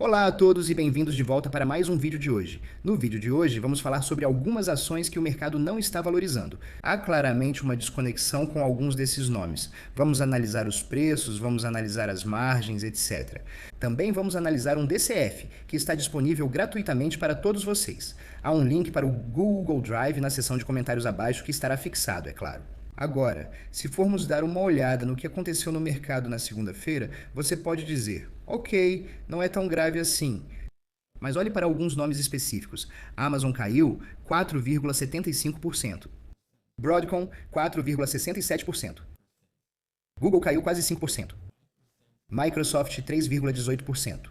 Olá a todos e bem-vindos de volta para mais um vídeo de hoje. No vídeo de hoje, vamos falar sobre algumas ações que o mercado não está valorizando. Há claramente uma desconexão com alguns desses nomes. Vamos analisar os preços, vamos analisar as margens, etc. Também vamos analisar um DCF, que está disponível gratuitamente para todos vocês. Há um link para o Google Drive na seção de comentários abaixo que estará fixado, é claro. Agora, se formos dar uma olhada no que aconteceu no mercado na segunda-feira, você pode dizer, ok, não é tão grave assim. Mas olhe para alguns nomes específicos. A Amazon caiu 4,75%. Broadcom, 4,67%. Google caiu quase 5%. Microsoft, 3,18%.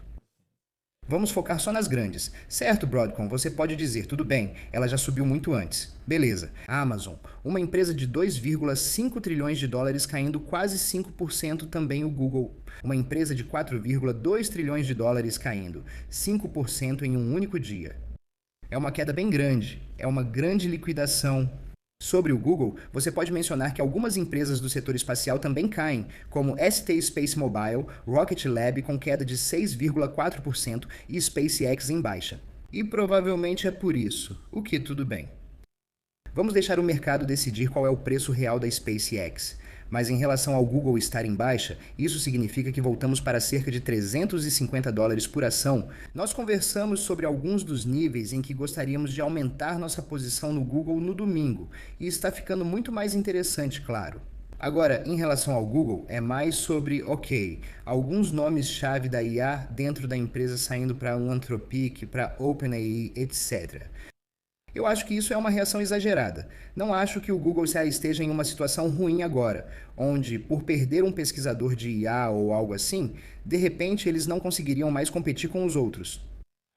Vamos focar só nas grandes. Certo, Broadcom, você pode dizer, tudo bem, ela já subiu muito antes. Beleza. A Amazon, uma empresa de 2,5 trilhões de dólares caindo quase 5%, também o Google. Uma empresa de 4,2 trilhões de dólares caindo 5% em um único dia. É uma queda bem grande, é uma grande liquidação. Sobre o Google, você pode mencionar que algumas empresas do setor espacial também caem, como ST Space Mobile, Rocket Lab com queda de 6,4% e SpaceX em baixa. E provavelmente é por isso, o que tudo bem. Vamos deixar o mercado decidir qual é o preço real da SpaceX. Mas em relação ao Google estar em baixa, isso significa que voltamos para cerca de 350 dólares por ação. Nós conversamos sobre alguns dos níveis em que gostaríamos de aumentar nossa posição no Google no domingo, e está ficando muito mais interessante, claro. Agora, em relação ao Google, é mais sobre, ok, alguns nomes-chave da IA dentro da empresa saindo para Anthropic, para OpenAI, etc. Eu acho que isso é uma reação exagerada. Não acho que o Google esteja em uma situação ruim agora, onde, por perder um pesquisador de IA ou algo assim, de repente eles não conseguiriam mais competir com os outros.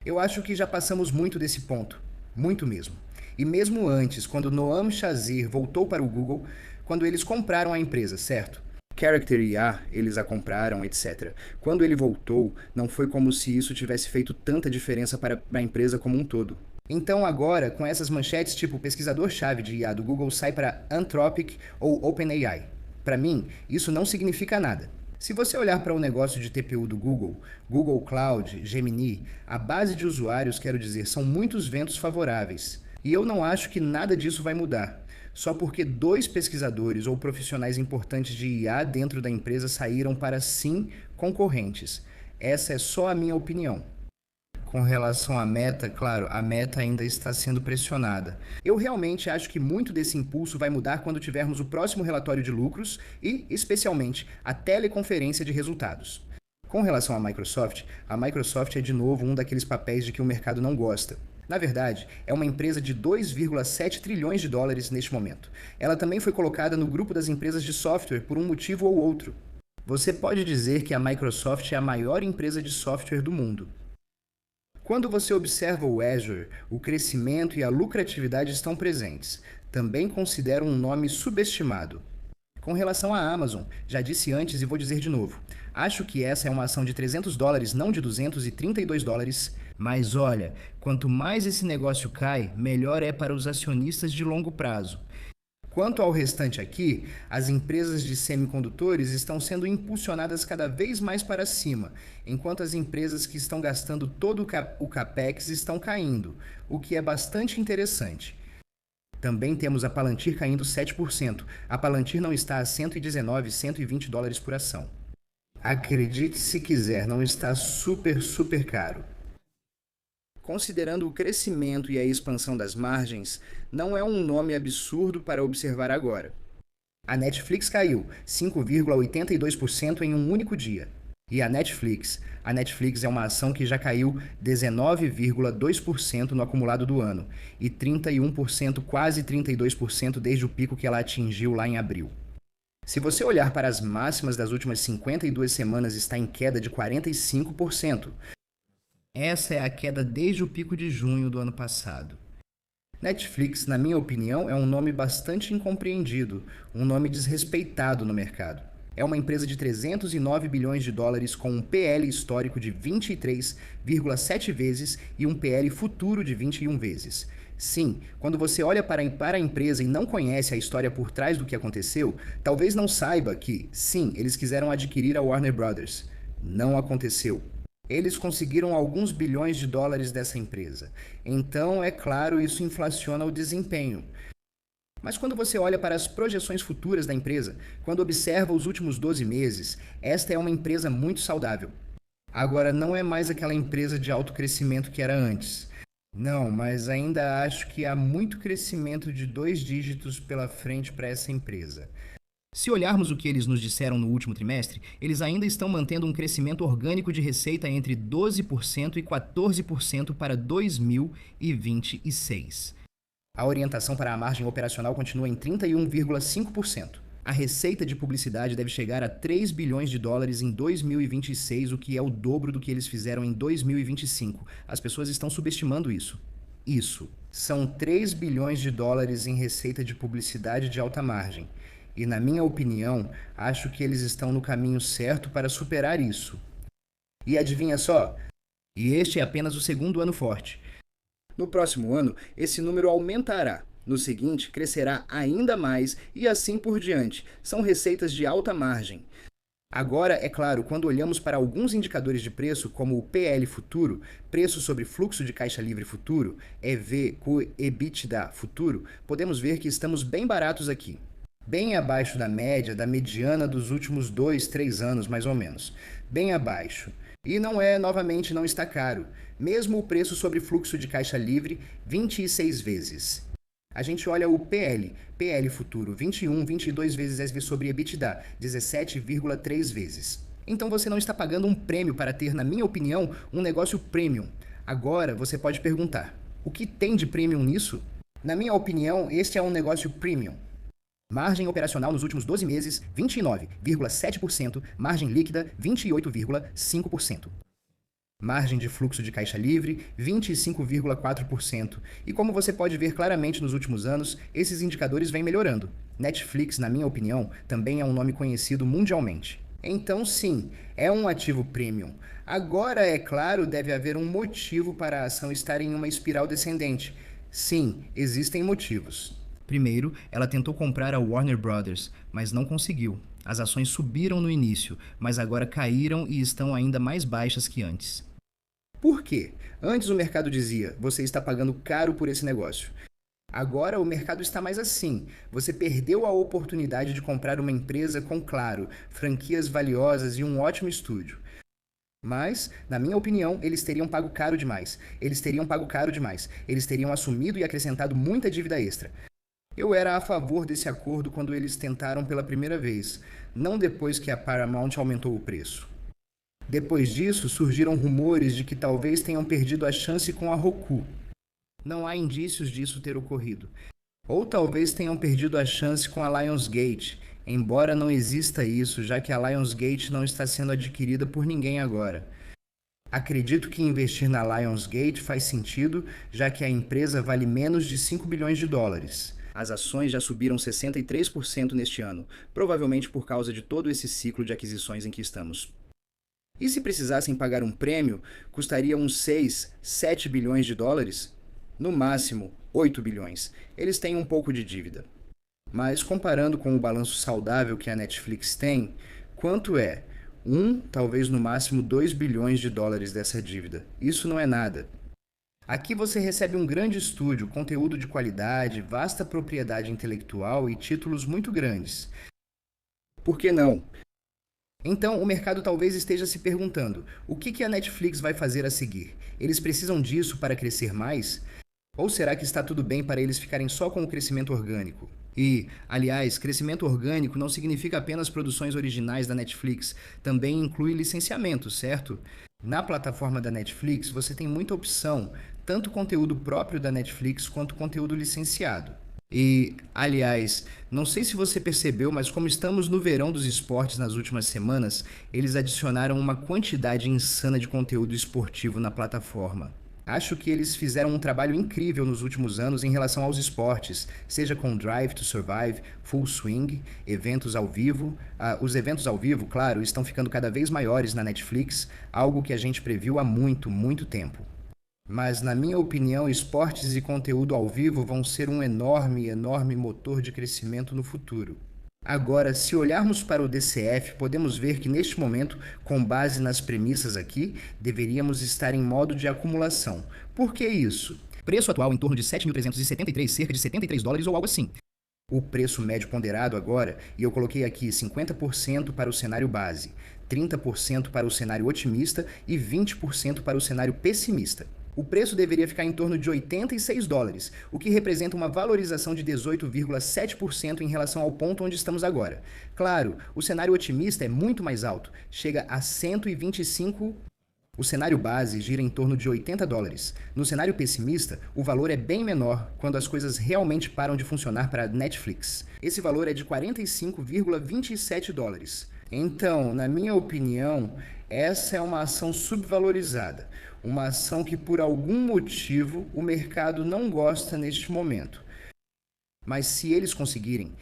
Eu acho que já passamos muito desse ponto. Muito mesmo. E mesmo antes, quando Noam Chazir voltou para o Google, quando eles compraram a empresa, certo? Character IA, eles a compraram, etc. Quando ele voltou, não foi como se isso tivesse feito tanta diferença para a empresa como um todo. Então agora, com essas manchetes tipo pesquisador-chave de IA do Google sai para Anthropic ou OpenAI. Para mim, isso não significa nada. Se você olhar para o negócio de TPU do Google, Google Cloud, Gemini, a base de usuários, quero dizer, são muitos ventos favoráveis. E eu não acho que nada disso vai mudar. Só porque 2 pesquisadores ou profissionais importantes de IA dentro da empresa saíram para, sim, concorrentes. Essa é só a minha opinião. Com relação à Meta, claro, a Meta ainda está sendo pressionada. Eu realmente acho que muito desse impulso vai mudar quando tivermos o próximo relatório de lucros e, especialmente, a teleconferência de resultados. Com relação à Microsoft é de novo um daqueles papéis de que o mercado não gosta. Na verdade, é uma empresa de 2,7 trilhões de dólares neste momento. Ela também foi colocada no grupo das empresas de software por um motivo ou outro. Você pode dizer que a Microsoft é a maior empresa de software do mundo. Quando você observa o Azure, o crescimento e a lucratividade estão presentes. Também considero um nome subestimado. Com relação à Amazon, já disse antes e vou dizer de novo. Acho que essa é uma ação de 300 dólares, não de 232 dólares. Mas olha, quanto mais esse negócio cai, melhor é para os acionistas de longo prazo. Quanto ao restante aqui, as empresas de semicondutores estão sendo impulsionadas cada vez mais para cima, enquanto as empresas que estão gastando todo o capex estão caindo, o que é bastante interessante. Também temos a Palantir caindo 7%. A Palantir não está a 119, 120 dólares por ação. Acredite se quiser, não está super caro. Considerando o crescimento e a expansão das margens, não é um nome absurdo para observar agora. A Netflix caiu 5,82% em um único dia. E a Netflix é uma ação que já caiu 19,2% no acumulado do ano e 31%, quase 32% desde o pico que ela atingiu lá em abril. Se você olhar para as máximas das últimas 52 semanas, está em queda de 45%. Essa é a queda desde o pico de junho do ano passado. Netflix, na minha opinião, é um nome bastante incompreendido, um nome desrespeitado no mercado. É uma empresa de 309 bilhões de dólares com um PL histórico de 23,7 vezes e um PL futuro de 21 vezes. Sim, quando você olha para a empresa e não conhece a história por trás do que aconteceu, talvez não saiba que, sim, eles quiseram adquirir a Warner Brothers. Não aconteceu. Eles conseguiram alguns bilhões de dólares dessa empresa. Então, é claro, isso inflaciona o desempenho. Mas quando você olha para as projeções futuras da empresa, quando observa os últimos 12 meses, esta é uma empresa muito saudável. Agora, não é mais aquela empresa de alto crescimento que era antes. Não, mas ainda acho que há muito crescimento de 2 dígitos pela frente para essa empresa. Se olharmos o que eles nos disseram no último trimestre, eles ainda estão mantendo um crescimento orgânico de receita entre 12% e 14% para 2026. A orientação para a margem operacional continua em 31,5%. A receita de publicidade deve chegar a 3 bilhões de dólares em 2026, o que é o dobro do que eles fizeram em 2025. As pessoas estão subestimando isso. Isso. São 3 bilhões de dólares em receita de publicidade de alta margem. E, na minha opinião, acho que eles estão no caminho certo para superar isso. E adivinha só? E este é apenas o segundo ano forte. No próximo ano, esse número aumentará. No seguinte, crescerá ainda mais e assim por diante. São receitas de alta margem. Agora, é claro, quando olhamos para alguns indicadores de preço, como o PL futuro, preço sobre fluxo de caixa livre futuro, EV com EBITDA futuro, podemos ver que estamos bem baratos aqui. Bem abaixo da média, da mediana dos últimos 2, 3 anos, mais ou menos. Bem abaixo. E novamente, não está caro. Mesmo o preço sobre fluxo de caixa livre, 26 vezes. A gente olha o PL futuro, 21, 22 vezes EV sobre EBITDA, 17,3 vezes. Então você não está pagando um prêmio para ter, na minha opinião, um negócio premium. Agora você pode perguntar, o que tem de premium nisso? Na minha opinião, este é um negócio premium. Margem operacional nos últimos 12 meses, 29,7%. Margem líquida, 28,5%. Margem de fluxo de caixa livre, 25,4%. E como você pode ver claramente nos últimos anos, esses indicadores vêm melhorando. Netflix, na minha opinião, também é um nome conhecido mundialmente. Então, sim, é um ativo premium. Agora, é claro, deve haver um motivo para a ação estar em uma espiral descendente. Sim, existem motivos. Primeiro, ela tentou comprar a Warner Brothers, mas não conseguiu. As ações subiram no início, mas agora caíram e estão ainda mais baixas que antes. Por quê? Antes o mercado dizia, você está pagando caro por esse negócio. Agora o mercado está mais assim. Você perdeu a oportunidade de comprar uma empresa com, claro, franquias valiosas e um ótimo estúdio. Mas, na minha opinião, eles teriam pago caro demais. Eles teriam assumido e acrescentado muita dívida extra. Eu era a favor desse acordo quando eles tentaram pela primeira vez, não depois que a Paramount aumentou o preço. Depois disso, surgiram rumores de que talvez tenham perdido a chance com a Roku. Não há indícios disso ter ocorrido. Ou talvez tenham perdido a chance com a Lionsgate, embora não exista isso, já que a Lionsgate não está sendo adquirida por ninguém agora. Acredito que investir na Lionsgate faz sentido, já que a empresa vale menos de 5 bilhões de dólares. As ações já subiram 63% neste ano, provavelmente por causa de todo esse ciclo de aquisições em que estamos. E se precisassem pagar um prêmio, custaria uns 6, 7 bilhões de dólares? No máximo, 8 bilhões. Eles têm um pouco de dívida. Mas comparando com o balanço saudável que a Netflix tem, quanto é? 1, talvez no máximo 2 bilhões de dólares dessa dívida. Isso não é nada. Aqui você recebe um grande estúdio, conteúdo de qualidade, vasta propriedade intelectual e títulos muito grandes. Por que não? Então, o mercado talvez esteja se perguntando, o que a Netflix vai fazer a seguir? Eles precisam disso para crescer mais? Ou será que está tudo bem para eles ficarem só com o crescimento orgânico? E, aliás, crescimento orgânico não significa apenas produções originais da Netflix, também inclui licenciamento, certo? Na plataforma da Netflix, você tem muita opção, tanto conteúdo próprio da Netflix quanto conteúdo licenciado. E, aliás, não sei se você percebeu, mas como estamos no verão dos esportes nas últimas semanas, eles adicionaram uma quantidade insana de conteúdo esportivo na plataforma. Acho que eles fizeram um trabalho incrível nos últimos anos em relação aos esportes, seja com Drive to Survive, Full Swing, eventos ao vivo. Os eventos ao vivo, claro, estão ficando cada vez maiores na Netflix, algo que a gente previu há muito, muito tempo. Mas, na minha opinião, esportes e conteúdo ao vivo vão ser um enorme, enorme motor de crescimento no futuro. Agora, se olharmos para o DCF, podemos ver que neste momento, com base nas premissas aqui, deveríamos estar em modo de acumulação. Por que isso? Preço atual em torno de 7.373, cerca de $73 ou algo assim. O preço médio ponderado agora, e eu coloquei aqui 50% para o cenário base, 30% para o cenário otimista e 20% para o cenário pessimista. O preço deveria ficar em torno de $86, o que representa uma valorização de 18,7% em relação ao ponto onde estamos agora. Claro, o cenário otimista é muito mais alto, chega a 125. O cenário base gira em torno de $80. No cenário pessimista, o valor é bem menor quando as coisas realmente param de funcionar para a Netflix. Esse valor é de $45,27. Então, na minha opinião, essa é uma ação subvalorizada. Uma ação que, por algum motivo, o mercado não gosta neste momento. Mas se eles conseguirem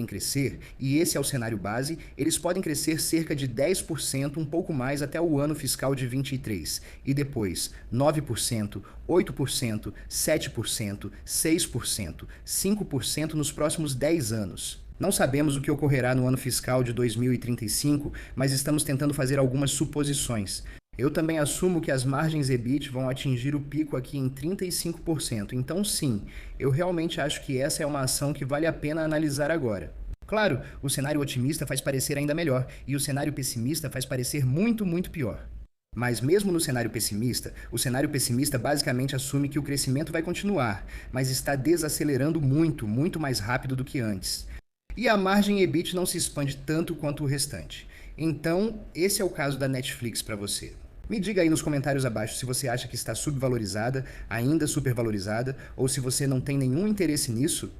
crescer, e esse é o cenário base, eles podem crescer cerca de 10%, um pouco mais, até o ano fiscal de 23. E depois, 9%, 8%, 7%, 6%, 5% nos próximos 10 anos. Não sabemos o que ocorrerá no ano fiscal de 2035, mas estamos tentando fazer algumas suposições. Eu também assumo que as margens EBIT vão atingir o pico aqui em 35%. Então sim, eu realmente acho que essa é uma ação que vale a pena analisar agora. Claro, o cenário otimista faz parecer ainda melhor e o cenário pessimista faz parecer muito, muito pior. Mas mesmo no cenário pessimista, o cenário pessimista basicamente assume que o crescimento vai continuar, mas está desacelerando muito, muito mais rápido do que antes. E a margem EBIT não se expande tanto quanto o restante. Então, esse é o caso da Netflix para você. Me diga aí nos comentários abaixo se você acha que está subvalorizada, ainda supervalorizada, ou se você não tem nenhum interesse nisso.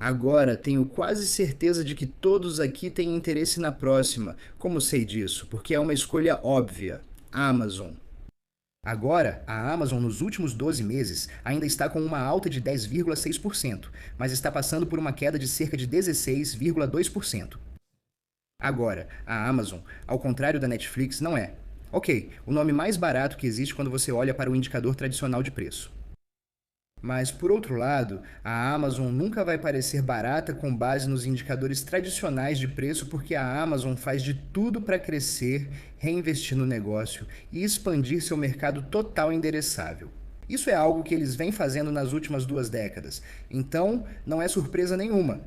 Agora, tenho quase certeza de que todos aqui têm interesse na próxima. Como sei disso? Porque é uma escolha óbvia. Amazon. Agora, a Amazon nos últimos 12 meses ainda está com uma alta de 10,6%, mas está passando por uma queda de cerca de 16,2%. Agora, a Amazon, ao contrário da Netflix, não é. Ok, o nome mais barato que existe quando você olha para o indicador tradicional de preço. Mas, por outro lado, a Amazon nunca vai parecer barata com base nos indicadores tradicionais de preço, porque a Amazon faz de tudo para crescer, reinvestir no negócio e expandir seu mercado total endereçável. Isso é algo que eles vêm fazendo nas últimas 2 décadas, então não é surpresa nenhuma.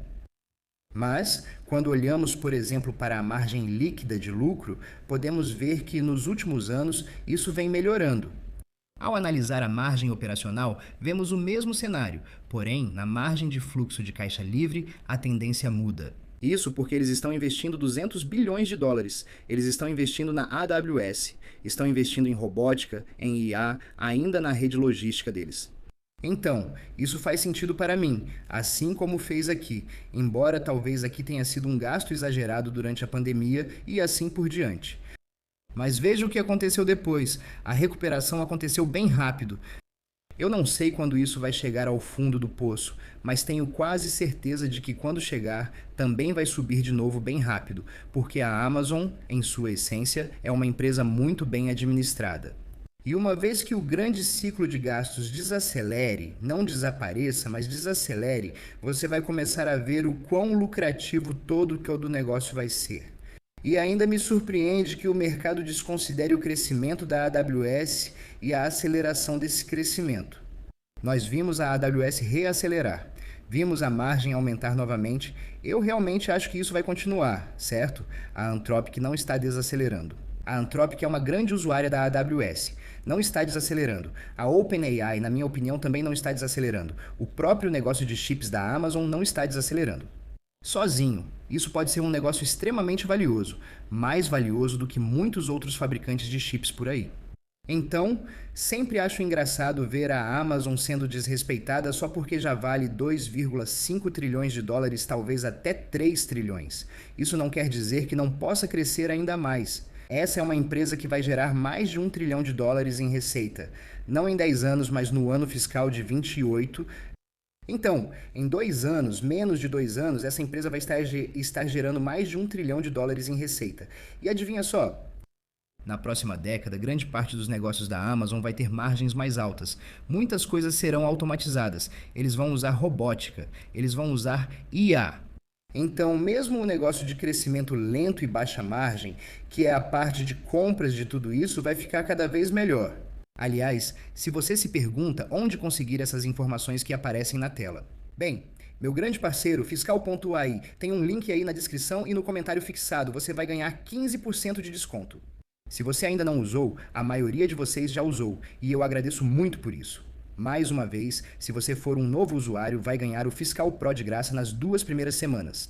Mas, quando olhamos, por exemplo, para a margem líquida de lucro, podemos ver que nos últimos anos isso vem melhorando. Ao analisar a margem operacional, vemos o mesmo cenário, porém, na margem de fluxo de caixa livre, a tendência muda. Isso porque eles estão investindo $200 bilhões. Eles estão investindo na AWS, estão investindo em robótica, em IA, ainda na rede logística deles. Então, isso faz sentido para mim, assim como fez aqui, embora talvez aqui tenha sido um gasto exagerado durante a pandemia e assim por diante. Mas veja o que aconteceu depois. A recuperação aconteceu bem rápido. Eu não sei quando isso vai chegar ao fundo do poço, mas tenho quase certeza de que quando chegar, também vai subir de novo bem rápido, porque a Amazon, em sua essência, é uma empresa muito bem administrada. E uma vez que o grande ciclo de gastos desacelere, não desapareça, mas desacelere, você vai começar a ver o quão lucrativo todo o negócio vai ser. E ainda me surpreende que o mercado desconsidere o crescimento da AWS e a aceleração desse crescimento. Nós vimos a AWS reacelerar, vimos a margem aumentar novamente. Eu realmente acho que isso vai continuar, certo? A Anthropic não está desacelerando. A Anthropic é uma grande usuária da AWS. Não está desacelerando. A OpenAI, na minha opinião, também não está desacelerando. O próprio negócio de chips da Amazon não está desacelerando. Sozinho, isso pode ser um negócio extremamente valioso, mais valioso do que muitos outros fabricantes de chips por aí. Então, sempre acho engraçado ver a Amazon sendo desrespeitada só porque já vale 2,5 trilhões de dólares, talvez até 3 trilhões. Isso não quer dizer que não possa crescer ainda mais. Essa é uma empresa que vai gerar mais de 1 trilhão de dólares em receita. Não em 10 anos, mas no ano fiscal de 28. Então, em 2 anos, menos de 2 anos, essa empresa vai estar gerando mais de 1 trilhão de dólares em receita. E adivinha só? Na próxima década, grande parte dos negócios da Amazon vai ter margens mais altas. Muitas coisas serão automatizadas. Eles vão usar robótica. Eles vão usar IA. Então, mesmo o negócio de crescimento lento e baixa margem, que é a parte de compras de tudo isso, vai ficar cada vez melhor. Aliás, se você se pergunta onde conseguir essas informações que aparecem na tela. Bem, meu grande parceiro, Fiscal.ai, tem um link aí na descrição e no comentário fixado. Você vai ganhar 15% de desconto. Se você ainda não usou, a maioria de vocês já usou, e eu agradeço muito por isso. Mais uma vez, se você for um novo usuário, vai ganhar o Fiscal Pro de graça nas 2 primeiras semanas.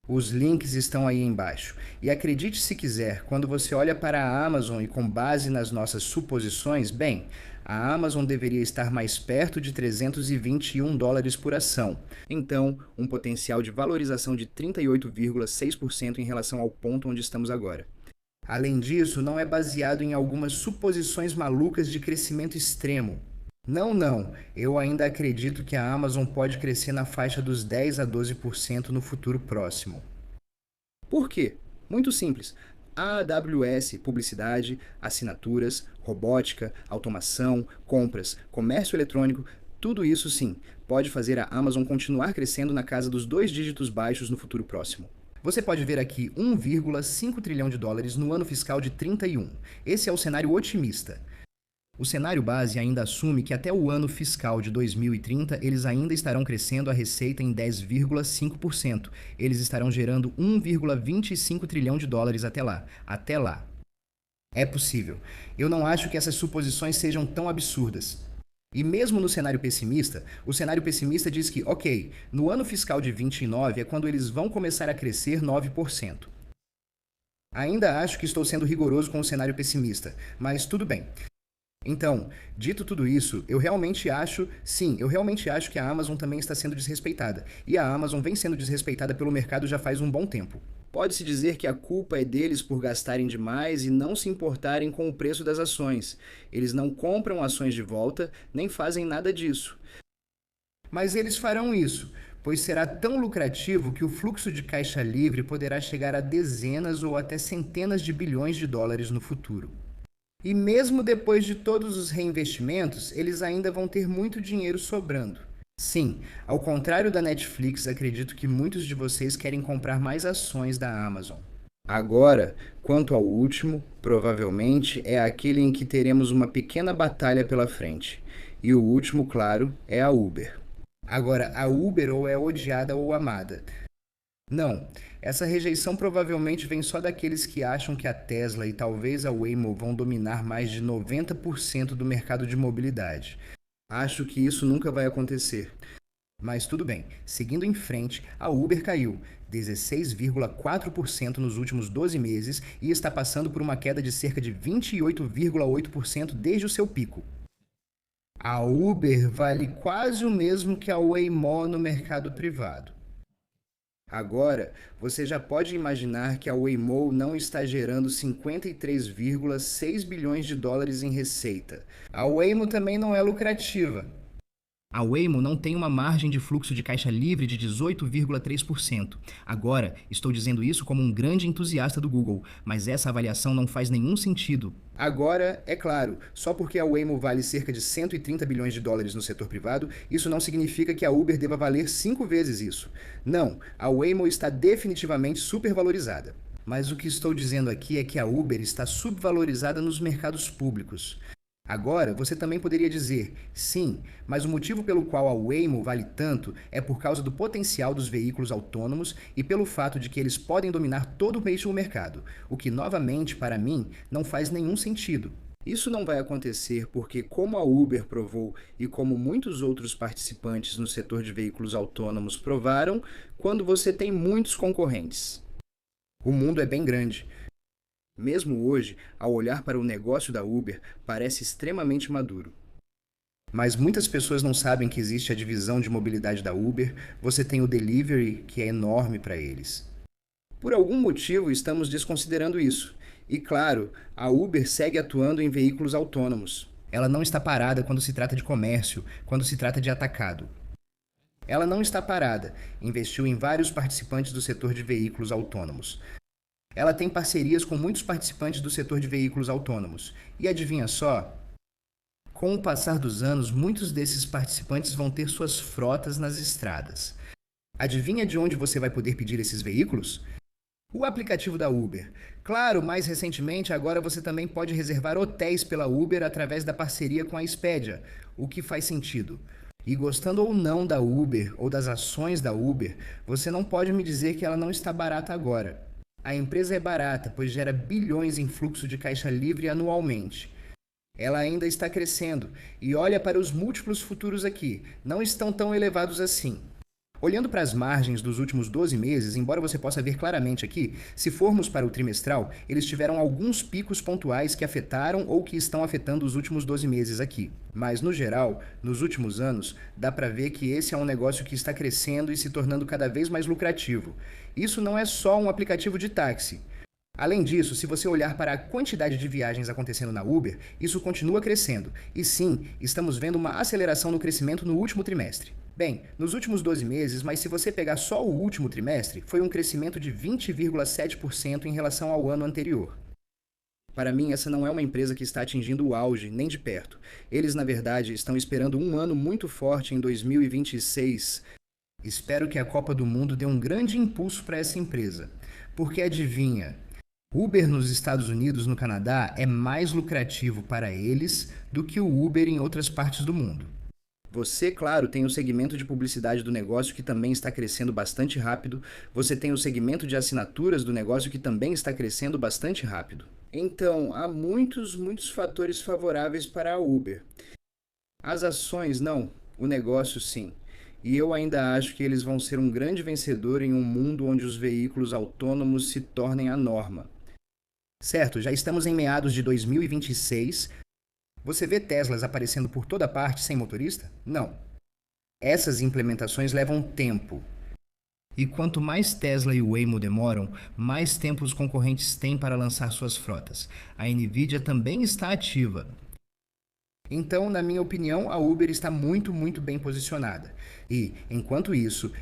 Os links estão aí embaixo. E acredite se quiser, quando você olha para a Amazon e com base nas nossas suposições, bem, a Amazon deveria estar mais perto de 321 dólares por ação. Então, um potencial de valorização de 38,6% em relação ao ponto onde estamos agora. Além disso, não é baseado em algumas suposições malucas de crescimento extremo. Não. Eu ainda acredito que a Amazon pode crescer na faixa dos 10 a 12% no futuro próximo. Por quê? Muito simples. A AWS, publicidade, assinaturas, robótica, automação, compras, comércio eletrônico, tudo isso sim, pode fazer a Amazon continuar crescendo na casa dos 2 dígitos baixos no futuro próximo. Você pode ver aqui 1,5 trilhão de dólares no ano fiscal de 31. Esse é o cenário otimista. O cenário base ainda assume que até o ano fiscal de 2030 eles ainda estarão crescendo a receita em 10,5%. Eles estarão gerando 1,25 trilhão de dólares até lá. Até lá. É possível. Eu não acho que essas suposições sejam tão absurdas. E mesmo no cenário pessimista, o cenário pessimista diz que, ok, no ano fiscal de 29 é quando eles vão começar a crescer 9%. Ainda acho que estou sendo rigoroso com o cenário pessimista, mas tudo bem. Então, dito tudo isso, eu realmente acho que a Amazon também está sendo desrespeitada. E a Amazon vem sendo desrespeitada pelo mercado já faz um bom tempo. Pode-se dizer que a culpa é deles por gastarem demais e não se importarem com o preço das ações. Eles não compram ações de volta, nem fazem nada disso. Mas eles farão isso, pois será tão lucrativo que o fluxo de caixa livre poderá chegar a dezenas ou até centenas de bilhões de dólares no futuro. E mesmo depois de todos os reinvestimentos, eles ainda vão ter muito dinheiro sobrando. Sim, ao contrário da Netflix, acredito que muitos de vocês querem comprar mais ações da Amazon. Agora, quanto ao último, provavelmente é aquele em que teremos uma pequena batalha pela frente. E o último, claro, é a Uber. Agora, a Uber ou é odiada ou amada. Não, essa rejeição provavelmente vem só daqueles que acham que a Tesla e talvez a Waymo vão dominar mais de 90% do mercado de mobilidade. Acho que isso nunca vai acontecer. Mas tudo bem, seguindo em frente, a Uber caiu 16,4% nos últimos 12 meses e está passando por uma queda de cerca de 28,8% desde o seu pico. A Uber vale quase o mesmo que a Waymo no mercado privado. Agora, você já pode imaginar que a Waymo não está gerando 53,6 bilhões de dólares em receita. A Waymo também não é lucrativa. A Waymo não tem uma margem de fluxo de caixa livre de 18,3%. Agora, estou dizendo isso como um grande entusiasta do Google, mas essa avaliação não faz nenhum sentido. Agora, é claro, só porque a Waymo vale cerca de 130 bilhões de dólares no setor privado, isso não significa que a Uber deva valer 5 vezes isso. Não, a Waymo está definitivamente supervalorizada. Mas o que estou dizendo aqui é que a Uber está subvalorizada nos mercados públicos. Agora, você também poderia dizer, sim, mas o motivo pelo qual a Waymo vale tanto é por causa do potencial dos veículos autônomos e pelo fato de que eles podem dominar todo o peixe no mercado, o que, novamente, para mim, não faz nenhum sentido. Isso não vai acontecer porque, como a Uber provou e como muitos outros participantes no setor de veículos autônomos provaram, quando você tem muitos concorrentes. O mundo é bem grande. Mesmo hoje, ao olhar para o negócio da Uber, parece extremamente maduro. Mas muitas pessoas não sabem que existe a divisão de mobilidade da Uber, você tem o delivery, que é enorme para eles. Por algum motivo, estamos desconsiderando isso. E claro, a Uber segue atuando em veículos autônomos. Ela não está parada quando se trata de comércio, quando se trata de atacado. Ela não está parada, investiu em vários participantes do setor de veículos autônomos. Ela tem parcerias com muitos participantes do setor de veículos autônomos. E adivinha só? Com o passar dos anos, muitos desses participantes vão ter suas frotas nas estradas. Adivinha de onde você vai poder pedir esses veículos? O aplicativo da Uber. Claro, mais recentemente, agora você também pode reservar hotéis pela Uber através da parceria com a Expedia, o que faz sentido. E gostando ou não da Uber ou das ações da Uber, você não pode me dizer que ela não está barata agora. A empresa é barata, pois gera bilhões em fluxo de caixa livre anualmente. Ela ainda está crescendo, e olha para os múltiplos futuros aqui, não estão tão elevados assim. Olhando para as margens dos últimos 12 meses, embora você possa ver claramente aqui, se formos para o trimestral, eles tiveram alguns picos pontuais que afetaram ou que estão afetando os últimos 12 meses aqui. Mas, no geral, nos últimos anos, dá para ver que esse é um negócio que está crescendo e se tornando cada vez mais lucrativo. Isso não é só um aplicativo de táxi. Além disso, se você olhar para a quantidade de viagens acontecendo na Uber, isso continua crescendo. E sim, estamos vendo uma aceleração no crescimento no último trimestre. Bem, nos últimos 12 meses, mas se você pegar só o último trimestre, foi um crescimento de 20,7% em relação ao ano anterior. Para mim, essa não é uma empresa que está atingindo o auge, nem de perto. Eles, na verdade, estão esperando um ano muito forte em 2026. Espero que a Copa do Mundo dê um grande impulso para essa empresa. Porque adivinha, Uber nos Estados Unidos, no Canadá, é mais lucrativo para eles do que o Uber em outras partes do mundo. Você, claro, tem o segmento de publicidade do negócio que também está crescendo bastante rápido. Você tem o segmento de assinaturas do negócio que também está crescendo bastante rápido. Então, há muitos fatores favoráveis para a Uber. As ações, não. O negócio, sim. E eu ainda acho que eles vão ser um grande vencedor em um mundo onde os veículos autônomos se tornem a norma. Certo, já estamos em meados de 2026. Você vê Teslas aparecendo por toda parte sem motorista? Não. Essas implementações levam tempo. E quanto mais Tesla e Waymo demoram, mais tempo os concorrentes têm para lançar suas frotas. A Nvidia também está ativa. Então, na minha opinião, a Uber está muito bem posicionada. E, enquanto isso,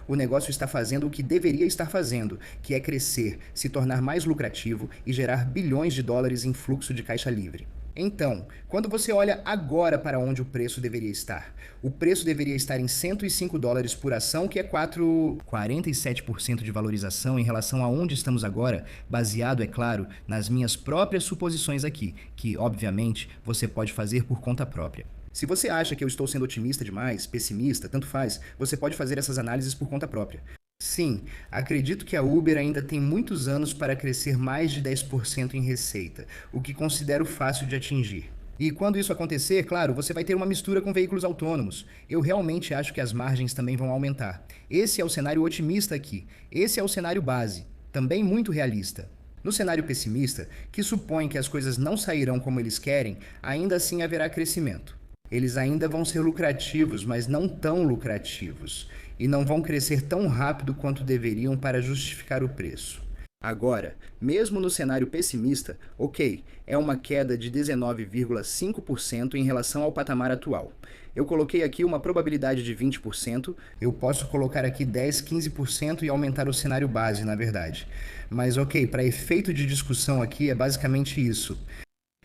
o negócio está fazendo o que deveria estar fazendo, que é crescer, se tornar mais lucrativo e gerar bilhões de dólares em fluxo de caixa livre. Então, quando você olha agora para onde o preço deveria estar, o preço deveria estar em $105 por ação, que é 47% de valorização em relação a onde estamos agora, baseado, é claro, nas minhas próprias suposições aqui, que, obviamente, você pode fazer por conta própria. Se você acha que eu estou sendo otimista demais, pessimista, tanto faz, você pode fazer essas análises por conta própria. Sim, acredito que a Uber ainda tem muitos anos para crescer mais de 10% em receita, o que considero fácil de atingir. E quando isso acontecer, claro, você vai ter uma mistura com veículos autônomos. Eu realmente acho que as margens também vão aumentar. Esse é o cenário otimista aqui. Esse é o cenário base, também muito realista. No cenário pessimista, que supõe que as coisas não sairão como eles querem, ainda assim haverá crescimento. Eles ainda vão ser lucrativos, mas não tão lucrativos. E não vão crescer tão rápido quanto deveriam para justificar o preço. Agora, mesmo no cenário pessimista, ok, é uma queda de 19,5% em relação ao patamar atual. Eu coloquei aqui uma probabilidade de 20%, eu posso colocar aqui 10, 15% e aumentar o cenário base, na verdade. Mas ok, para efeito de discussão aqui é basicamente isso.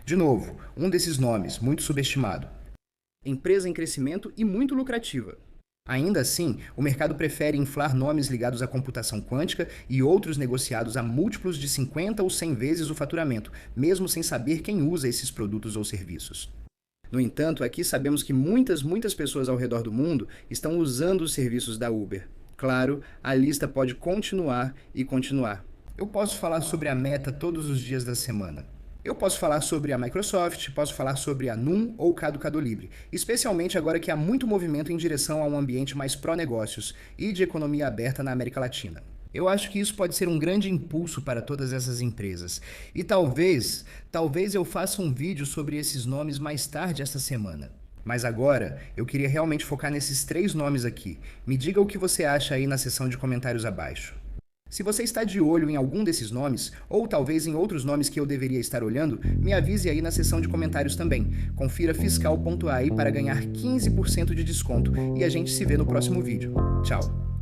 De novo, um desses nomes, muito subestimado. Empresa em crescimento e muito lucrativa. Ainda assim, o mercado prefere inflar nomes ligados à computação quântica e outros negociados a múltiplos de 50 ou 100 vezes o faturamento, mesmo sem saber quem usa esses produtos ou serviços. No entanto, aqui sabemos que muitas pessoas ao redor do mundo estão usando os serviços da Uber. Claro, a lista pode continuar e continuar. Eu posso falar sobre a Meta todos os dias da semana. Eu posso falar sobre a Microsoft, posso falar sobre a NUM ou Cado Livre, especialmente agora que há muito movimento em direção a um ambiente mais pró-negócios e de economia aberta na América Latina. Eu acho que isso pode ser um grande impulso para todas essas empresas. E talvez eu faça um vídeo sobre esses nomes mais tarde esta semana. Mas agora, eu queria realmente focar nesses 3 nomes aqui. Me diga o que você acha aí na seção de comentários abaixo. Se você está de olho em algum desses nomes, ou talvez em outros nomes que eu deveria estar olhando, me avise aí na seção de comentários também. Confira fiscal.ai para ganhar 15% de desconto e a gente se vê no próximo vídeo. Tchau!